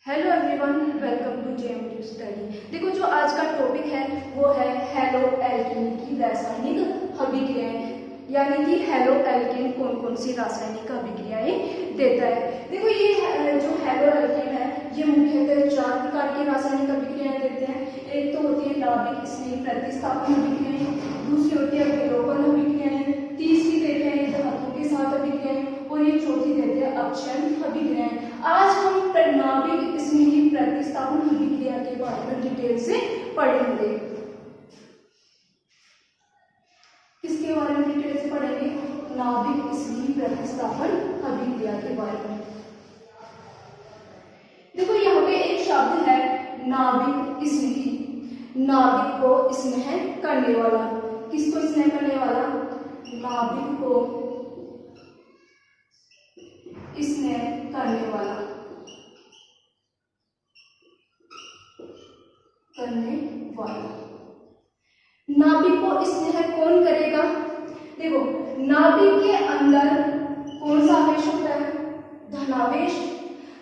Hello everyone, welcome to JMU study. देखो, जो आज का टॉपिक है वो है हेलो एल्केन की रासायनिक अभिक्रियाएं, यानी कि हेलो एल्केन कौन कौन सी रासायनिक अभिक्रियाएं देता है। देखो, ये जो हेलो एल्केन है ये मुख्यतः 4 प्रकार की रासायनिक अभिक्रियाएं देते हैं। एक तो होती है नाभिक स्नेह प्रतिस्थापन अभिक्रियाएं, दूसरी होती है विलोपन अभिक्रियाएं, तीसरी देते हैं धातु के साथ अभिक्रियाएं और ये चौथी देते हैं अपक्षय अभिक्रियाएं। आज हम नाभिक स्नेही प्रतिस्थापन अभिक्रिया के बारे में डिटेल से पढ़ेंगे। किसके बारे में डिटेल से पढ़ेंगे? नाभिक स्नेही प्रतिस्थापन अभिक्रिया के बारे में। देखो, यहाँ पे एक शब्द है नाभिक स्नेही। नाभिक को स्नेह करने वाला। किसको स्नेह करने वाला? नाभिक को स्नेह करने वाला, नाभिक को स्नेह कौन करेगा? देखो, नाभिक के अंदर कौन सा आवेश होता है? धनावेश।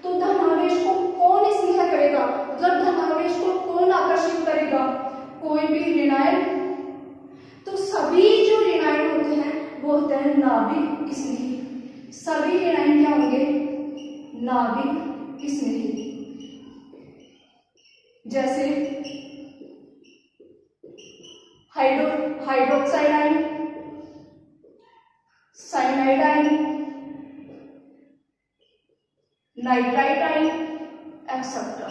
तो धनावेश को कौन स्नेह करेगा? मतलब धनावेश को कौन आकर्षित करेगा? कोई भी ऋणायन। तो सभी जो ऋणायन होते हैं वो होते हैं नाभिक स्नेही। सभी ऋणायन क्या होंगे? नाभिक स्नेही। जैसे hydroxide ion, cyanide ion, nitrite ion, etcetera.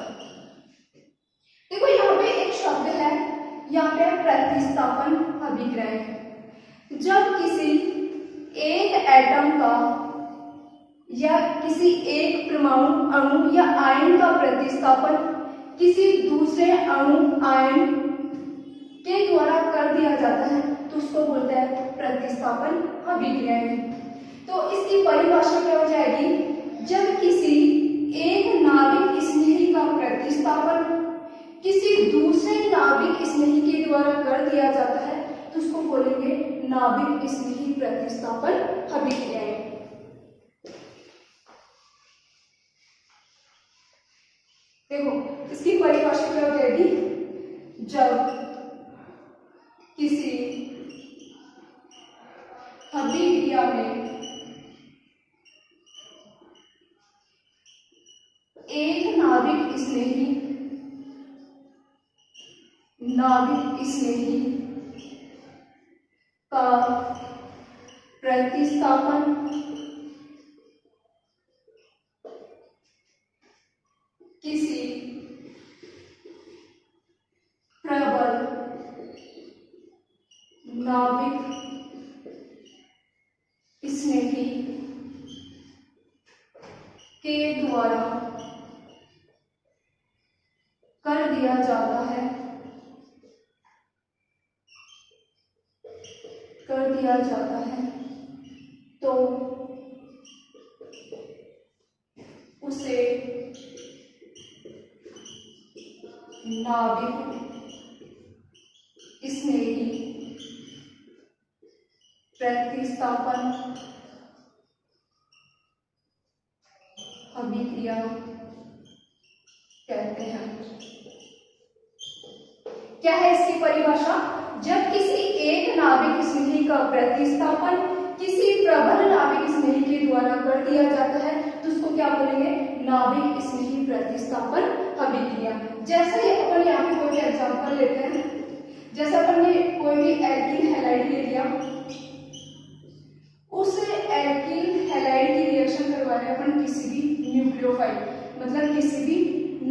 देखो, यहाँ पे एक शब्द है, यहाँ पे प्रतिस्थापन अभिक्रियाएं। जब किसी एक एटम का या किसी एक परमाणु अणु या आयन का प्रतिस्थापन किसी दूसरे अणु आयन के द्वारा कर दिया जाता है तो उसको बोलते हैं प्रतिस्थापन अभिक्रियाएं। तो इसकी परिभाषा क्या हो जाएगी? जब किसी एक नाभिक स्नेही का प्रतिस्थापन किसी दूसरे नाभिक स्नेही के द्वारा कर दिया जाता है तो उसको बोलेंगे नाभिक स्नेही प्रतिस्थापन अभिक्रियाएं। देखो, इसकी परिभाषा क्या हो जाएगी? जब किसी अभिक्रिया में एक नाभिक स्नेही का प्रतिस्थापन किसी प्रबल नाभिक स्नेही के द्वारा कर दिया जाता है तो उसे नाभिक स्नेही प्रतिस्थापन अभिक्रिया कहते हैं। क्या है इसकी परिभाषा? जब किसी एक नाभिक स्नेही का प्रतिस्थापन किसी प्रबल नाभिक स्नेही के द्वारा कर दिया जाता है तो उसको क्या बोलेंगे? नाभिक स्नेही प्रतिस्थापन अभिक्रिया। जैसे ही अपन यहाँ पे कोई एग्जांपल लेते हैं, जैसे अपन ने कोई भी एल्किल हैलाइड ले लिया, उस एल्किल हैलाइड की रिएक्शन करवा रहे हैं अपन किसी भी न्यूक्लियोफाइल, मतलब किसी भी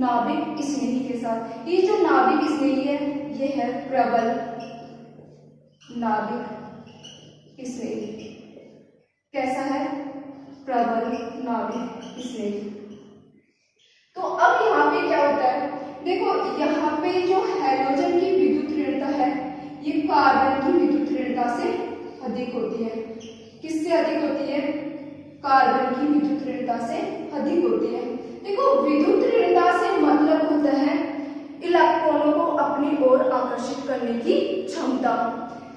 नाभिक स्नेही के साथ। ये जो नाभिक स्नेही है ये है प्रबल नाभिक स्नेही। कैसा है? प्रबल नाभिक स्नेही। तो अब यहाँ पे क्या होता है? देखो, यहाँ पे जो हैलोजन की विद्युत ऋणता है ये कार्बन की विद्युत ऋणता से अधिक होती है। किससे अधिक होती है? कार्बन की विद्युत ऋणता से अधिक होती है। देखो, विद्युत ऋणता से मतलब होता है इलेक्ट्रॉनों को अपनी ओर आकर्षित करने की क्षमता।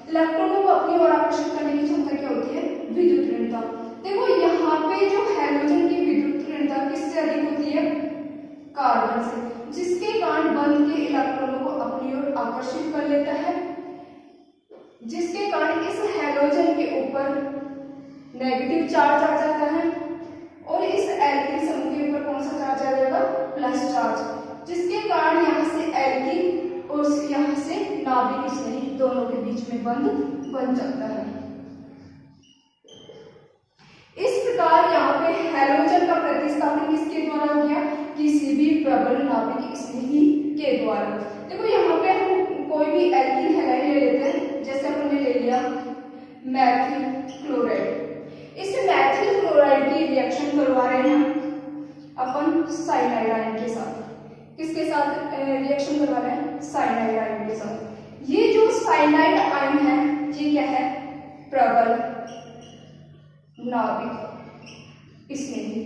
इलेक्ट्रॉनों को अपनी ओर आकर्षित करने की क्षमता क्या होती है? विद्युत ऋणता। देखो, यहाँ पे जो हैलोजन की विद्युत ऋणता किससे अधिक होती है? कार्बन कार्बन से, जिसके कारण बंध के इलेक्ट्रॉनों को अपनी ओर आकर्षित कर लेता है, जिसके कारण इस हैलोजन के ऊपर नेगेटिव चार्ज आ जाता है और इस एल्किल समूह के ऊपर कौन सा चार्ज आ जाएगा, प्लस चार्ज, जिसके कारण यहाँ से एल्किल और यहाँ से नाभिक स्नेही दोनों के बीच में बंध बन जाता है। इस प्रकार यहाँ पे हैलोजन का प्रतिस्थापन किसके द्वारा हो गया, किसी भी प्रबल नाभिक स्नेही के द्वारा। देखो यहाँ पे हम कोई भी एल्किल हैलाइड ले लेते हैं, जैसे हमने ले लिया मैथिल क्लोराइड। इस मैथिल क्लोराइड की रिएक्शन करवा रहे हैं अपन साइनाइड आयन के साथ। किसके साथ रिएक्शन करवा रहे हैं, साइनाइड आयन के साथ। ये जो साइनाइड आयन है ये क्या है, प्रबल नाभिक स्नेही।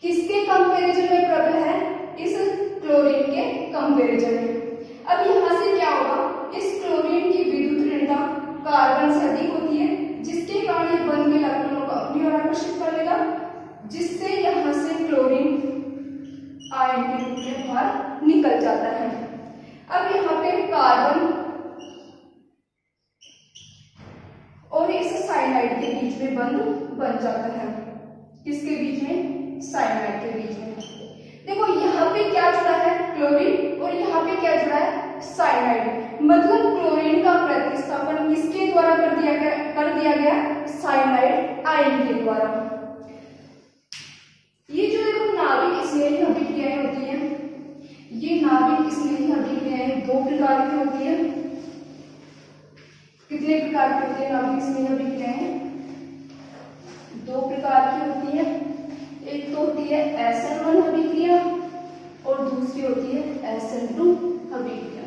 किसके कंपैरिजन में प्रबल है, इस क्लोरीन के कंपैरिजन में। अब यहां से क्या होगा, इस क्लोरीन की विद्युत ऋणता कार्बन से अधिक होती है, जिसके कारण ये बंध के इलेक्ट्रॉनों को अपनी ओर आकर्षित कर लेगा, जिससे यहां से क्लोरीन आयन के रूप में बाहर निकल जाता है। अब यहाँ पे कार्बन और इस साइनाइड के बीच में बंध बन जाता है। किसके बीच में, साइनाइड के बीच में। देखो यहाँ पे क्या जुड़ा है, क्लोरीन, और यहाँ पे क्या जुड़ा है, साइनाइड। मतलब क्लोरीन का प्रतिस्थापन किसके द्वारा कर दिया गया, साइनाइड आयन के द्वारा। ये जो देखो नाभिक स्नेही अभिक्रियाएं होती हैं, ये नाभिक स्नेही अभिक्रियाएं दो प्रकार की होती है। कितने प्रकार की होती है नाभिक स्नेही अभिक्रियाएं, दो प्रकार की होती है। एक तो होती है SN1 अभिक्रिया और दूसरी होती है SN2 अभिक्रिया।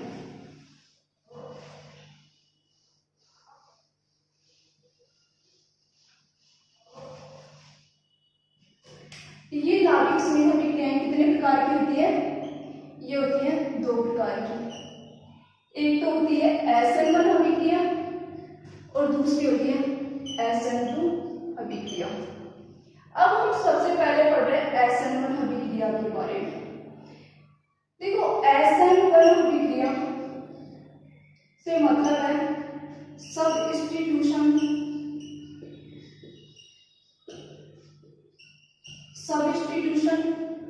ये नाभिक स्नेही अभिक्रियाएं कितने प्रकार की होती है, ये होती है दो प्रकार की। एक तो होती है SN1 अभिक्रिया और दूसरी होती है SN2 अभिक्रिया। अब हम सबसे पहले पढ़ रहे हैं SN1 अभिक्रिया के बारे में। देखो SN1 अभिक्रिया से मतलब है सबस्टिट्यूशन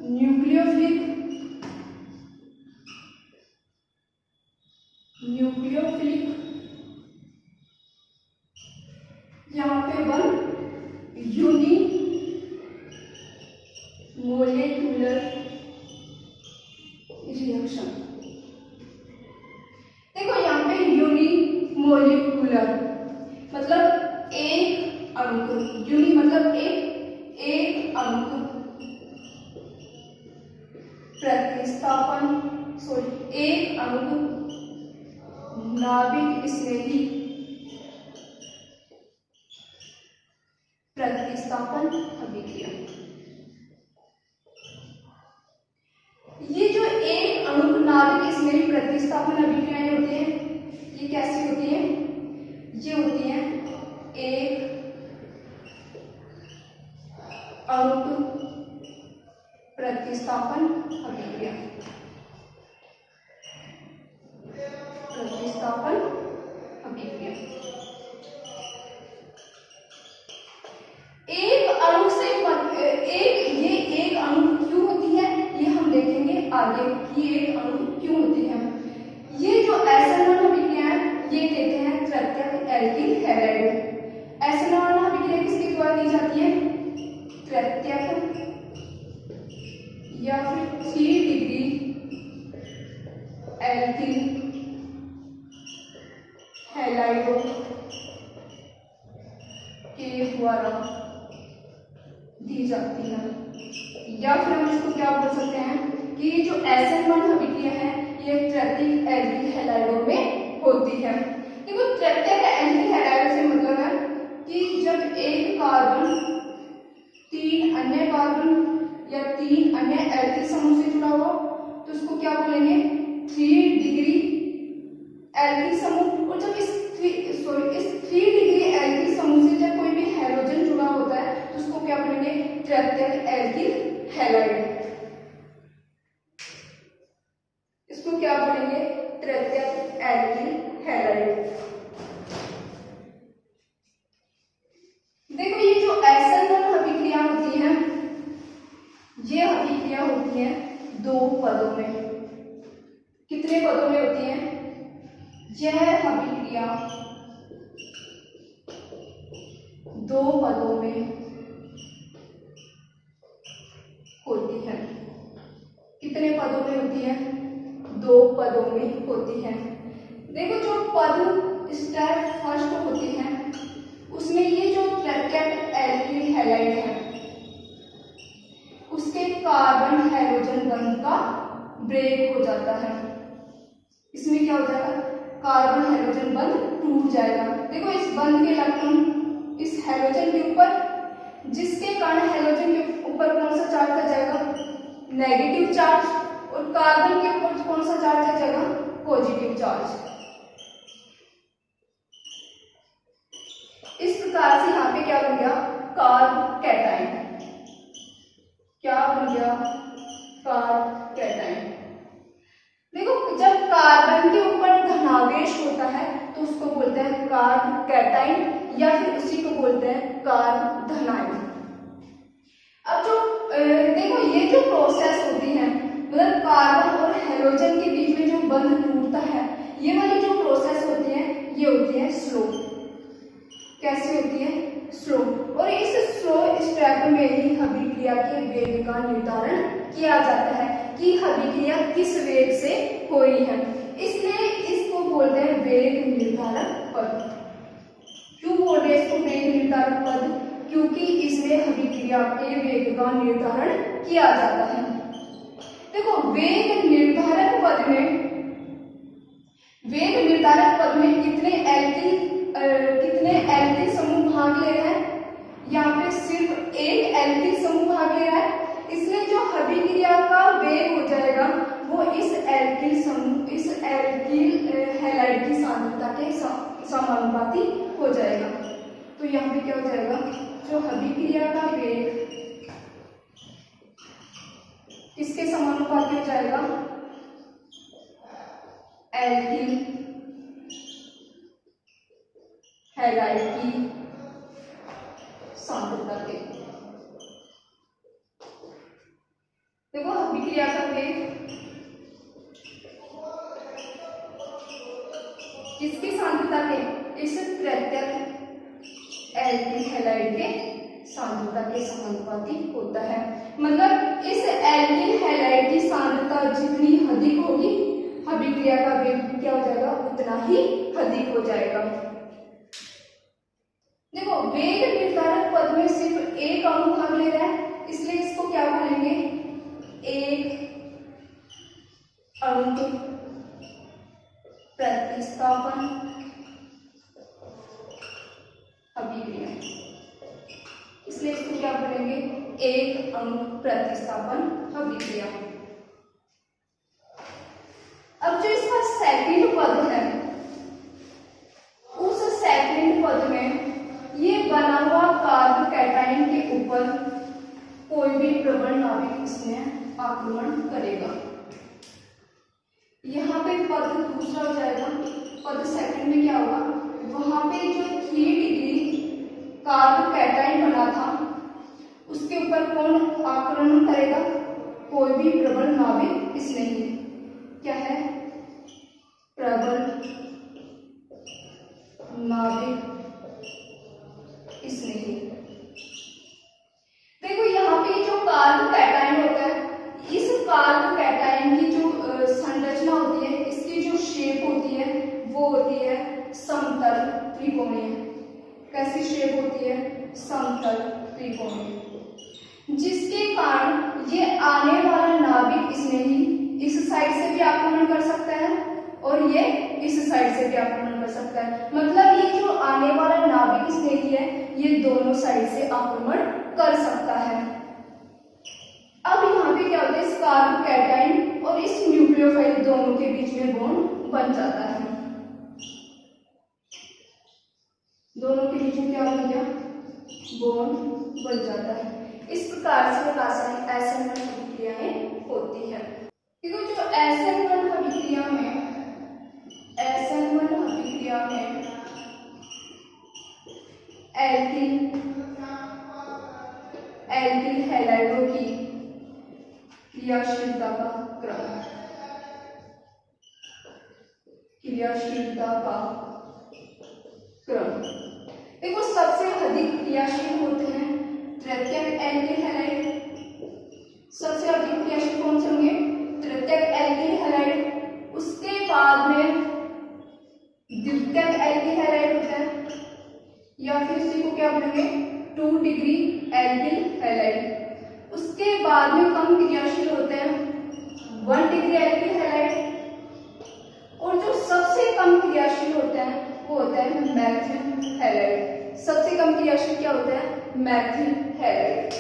न्यूक्लियोफिलिक यहाँ पे यूनी मोलेकुलर रिएक्शन। देखो यहाँ पे यूनी मोलिकुलर मतलब एक अणु, यूनी मतलब एक अणु प्रतिस्थापन, एक अणु नाभिक स्नेही प्रतिस्थापन अभिक्रिया। ये जो एक अणु नाभिक स्नेही प्रतिस्थापन अभिक्रियाएं होती है, ये कैसी होती है, ये होती है एक अणु प्रतिस्थापन अभिक्रिया। प्रतिस्थापन अभिक्रिया एक अणु से एक अणु क्यों होती है, ये हम देखेंगे आगे कि एक अणु क्यों होती है। ये जो SN1 अभिक्रिया है ये देते हैं तृतीयक एल्किल हैलाइड। SN1 अभिक्रिया किसके द्वारा दी जाती है, तृतीयक या फिर 3 डिग्री एल्किल हैलाइडों के द्वारा दी जाती है। या फिर हम इसको क्या बोल सकते हैं कि जो SN1 अभिक्रिया है ये तृतीयक एल्किल हैलाइडों में होती है। देखो तृतीयक एल्किल हैलाइड से मतलब है कि जब एक कार्बन 3 अन्य कार्बन या 3 अन्य एल्किल समूह से जुड़ा हुआ तो उसको क्या बोलेंगे, 3 डिग्री एल्किल समूह। और जब इस 3 डिग्री एल्किल समूह से जब कोई भी हैलोजन जुड़ा होता है तो उसको क्या बोलेंगे, तृतीयक एल्किल हैलाइड। अभिक्रिया होती है दो पदों में। कितने पदों में होती है? यह अभिक्रिया दो पदों में होती है। कितने पदों में होती है? दो पदों में होती है। देखो जो पद स्टेप फर्स्ट होती है उसमें ये जो ट्रिप्लेट एल्किल हैलाइड है उसके कार्बन हैलोजन बंध का ब्रेक हो जाता है। इसमें क्या हो जाएगा? कार्बन हैलोजन बंध टूट जाएगा। देखो इस बंध के इलेक्ट्रॉन इस हैलोजन के ऊपर, जिसके कारण हैलोजन के ऊपर कौन सा चार्ज आ जाएगा? Negative charge. और कार्बन के ऊपर कौन सा चार्ज आ जाएगा? Positive charge. इस प्रकार से यहाँ पे क्या बन गया? Carb cation. क्या बन गया? Carb cation. देखो जब कार्बन के ऊपर धनावेश होता है तो उसको बोलते हैं कार्ब कैटाइन या फिर उसी को बोलते हैं कार्ब धनायन। अब जो देखो ये जो प्रोसेस होती है, मतलब कार्बन और हैलोजन के बीच में जो बंध टूटता है, ये वाली जो प्रोसेस होती है ये होती है स्लो। कैसी होती है? स्लो। और इस स्लो स्टेप में ही अभिक्रिया के वेग का निर्धारण किया जाता है कि अभिक्रिया किस वेग से हो रही है। इसलिए इसको बोलते हैं वेग निर्धारक पद। क्यों बोल रहे हैं इसको वेग निर्धारक पद? क्योंकि इसमें अभिक्रिया के वेग का निर्धारण किया जाता है। देखो वेग निर्धारक पद में कितने एल्किल समूह भाग ले रहे हैं? यहाँ पे सिर्फ एक एल्किल समूह भाग ले रहा है। इसलिए जो अभिक्रिया का वेग हो जाएगा वो इस एल्किल हैलाइड की सांद्रता के समानुपाती हो जाएगा। तो यहाँ पे क्या हो जाएगा? जो अभिक्रिया का वेग किसके समानुपाती हो जाएगा? एल्किल हैलाइड की सांद्रता के। देखो अभिक्रिया का वेग किसकी सांद्रता के? इस प्रत्येक एल्किल हैलाइड के सांद्रता के समानुपाती होता है। मतलब इस एल्किल हैलाइड की सांद्रता जितनी अधिक होगी अभिक्रिया का वेग भी क्या हो जाएगा? उतना ही अधिक हो जाएगा। देखो वेग निर्धारक पद में सिर्फ एक अणु भाग ले रहा है, इसलिए इसको क्या बोलेंगे? एक अणु के प्रतिस्थापन अभिक्रिया। इसलिए इसको क्या बोलेंगे? एक अणु प्रतिस्थापन अभिक्रिया। अब जो इसका सेकंड पद है, उस सेकंड पद में ये बना हुआ कार्ब कैटाइन के ऊपर कोई भी प्रबल नाभिक इसमें आक्रमण करेगा। यहाँ पे पद दूसरा हो जाएगा। पद सेकंड में क्या होगा? वहां पे जो 3 डिग्री कार्ब कैटाइन बना था उसके ऊपर कौन आक्रमण करेगा? कोई भी प्रबल नाभिक इसमें ही। क्या है? प्रबल नाभिक इसमें ही। देखो यहाँ पे जो कार्ब कैटाइन होता है, इस कार्ब कैटाइन की जो संरचना होती है, इसकी जो शेप होती है वो होती है समतल त्रिकोणीय। कैसी शेप होती है? समतल त्रिकोणीय। जिसके कारण ये आने वाला नाभिक इसमें ही इस साइड से भी आक्रमण कर सकता है और ये इस साइड से भी आक्रमण कर सकता है। मतलब ये जो आने वाला नाभिक इसमें ही है ये दोनों साइड से आक्रमण कर सकता है। अब यहाँ पे क्या होता है? इस कार्ब कैटाइन और इस न्यूक्लियोफाइल दोनों के बीच में बॉन्ड बन जाता है। दोनों के बीच में क्या बन गया? बॉन्ड बन जाता है। इस प्रकार से रासायनिक SN1 अभिक्रियाएं होती है। देखो जो SN1 अभिक्रिया में एल्किल हैलाइडों की क्रियाशीलता का क्रम, क्रियाशीलता का क्रम। देखो सबसे अधिक क्रियाशील होते हैं तृतीयक एल्किल हैलाइड। सबसे अधिक क्रियाशील कौन से होंगे? तृतीयक एल्किल हैलाइड। उसके बाद में द्वितीयक एल्किल हैलाइड होता है, या फिर इसी को क्या बोलेंगे 2 डिग्री एल्किल हैलाइड। उसके बाद में कम क्रियाशील होते हैं 1 डिग्री एल्किल हैलाइड। और जो सबसे कम क्रियाशील होते हैं वो होता है मैथिल हैलाइड। सबसे कम क्रियाशील क्या होता है? मैथिल हैलाइड।